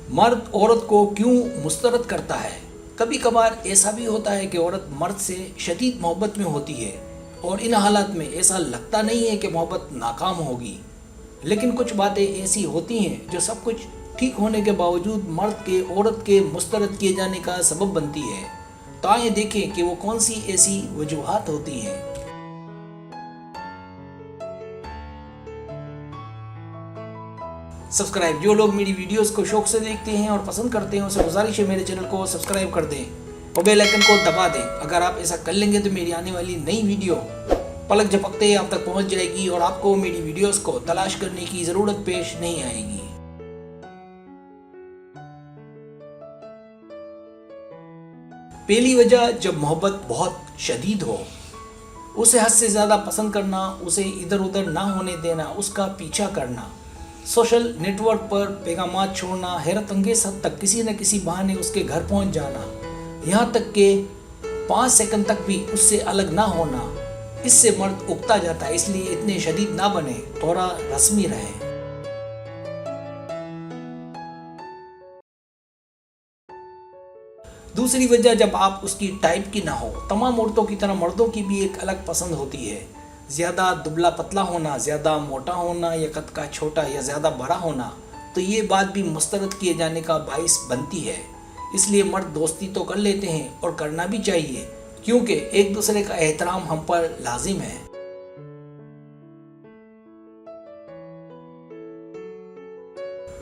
मर्द औरत को क्यों मुस्तरद करता है? कभी कभार ऐसा भी होता है कि औरत मर्द से शदीद मोहब्बत में होती है और इन हालात में ऐसा लगता नहीं है कि मोहब्बत नाकाम होगी, लेकिन कुछ बातें ऐसी होती हैं जो सब कुछ ठीक होने के बावजूद मर्द के औरत के मुस्तरद किए जाने का सबब बनती है। तो आइए देखें कि वो कौन सी ऐसी वजूहात होती हैं। सब्सक्राइब, जो लोग मेरी वीडियोस को शौक से देखते हैं और पसंद करते हैं उनसे गुजारिश है मेरे चैनल को सब्सक्राइब कर दें और बेल आइकन को दबा दें। अगर आप ऐसा कर लेंगे तो मेरी आने वाली नई वीडियो पलक झपकते ही आप तक पहुंच जाएगी और आपको मेरी वीडियोस को तलाश करने की ज़रूरत पेश नहीं आएगी। पहली वजह, जब मोहब्बत बहुत शदीद हो, उसे हद से ज़्यादा पसंद करना, उसे इधर उधर ना होने देना, उसका पीछा करना, सोशल नेटवर्क पर पैगामात छोड़ना, हैरत अंगेज हद तक किसी न किसी बहाने उसके घर पहुंच जाना, यहाँ तक कि 5 सेकंड तक भी उससे अलग ना होना, इससे मर्द उकता जाता है। इसलिए इतने शदीद ना बने, थोड़ा रस्मी रहे। दूसरी वजह, जब आप उसकी टाइप की ना हो। तमाम औरतों की तरह मर्दों की भी एक अलग पसंद होती है। ज़्यादा दुबला पतला होना, ज़्यादा मोटा होना या कद का छोटा या ज़्यादा बड़ा होना, तो ये बात भी मुस्तरद किए जाने का बाइस बनती है। इसलिए मर्द दोस्ती तो कर लेते हैं और करना भी चाहिए, क्योंकि एक दूसरे का एहतराम हम पर लाजिम है।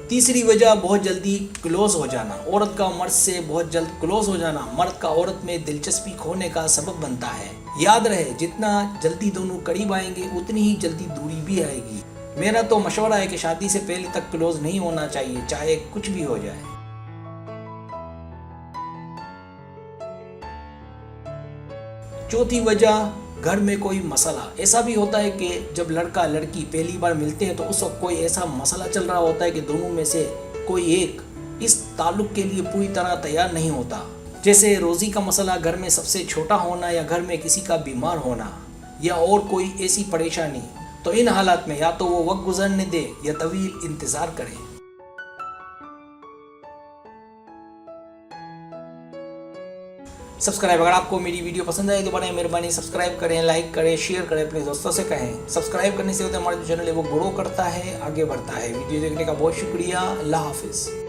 तीसरी वजह, बहुत जल्दी क्लोज हो जाना। औरत का मर्द से बहुत जल्द क्लोज हो जाना मर्द का औरत में दिलचस्पी खोने का सबब बनता है। याद रहे, जितना जल्दी दोनों करीब आएंगे उतनी ही जल्दी दूरी भी आएगी। मेरा तो मशवरा है कि शादी से पहले तक क्लोज नहीं होना चाहिए, चाहे कुछ भी हो जाए। चौथी वजह, घर में कोई मसला। ऐसा भी होता है कि जब लड़का लड़की पहली बार मिलते हैं तो उस वक्त कोई ऐसा मसला चल रहा होता है कि दोनों में से कोई एक इस ताल्लुक के लिए पूरी तरह तैयार नहीं होता। जैसे रोज़ी का मसला, घर में सबसे छोटा होना, या घर में किसी का बीमार होना, या और कोई ऐसी परेशानी। तो इन हालात में या तो वो वक्त गुजरने दे या तवील इंतज़ार करें। सब्सक्राइब, अगर आपको मेरी वीडियो पसंद आए तो बड़े मेहरबानी सब्सक्राइब करें, लाइक करें, शेयर करें, अपने दोस्तों से कहें। सब्सक्राइब करने से होता है हमारा जो चैनल है वो ग्रो करता है, आगे बढ़ता है। वीडियो देखने का बहुत शुक्रिया। अल्लाह हाफिज़।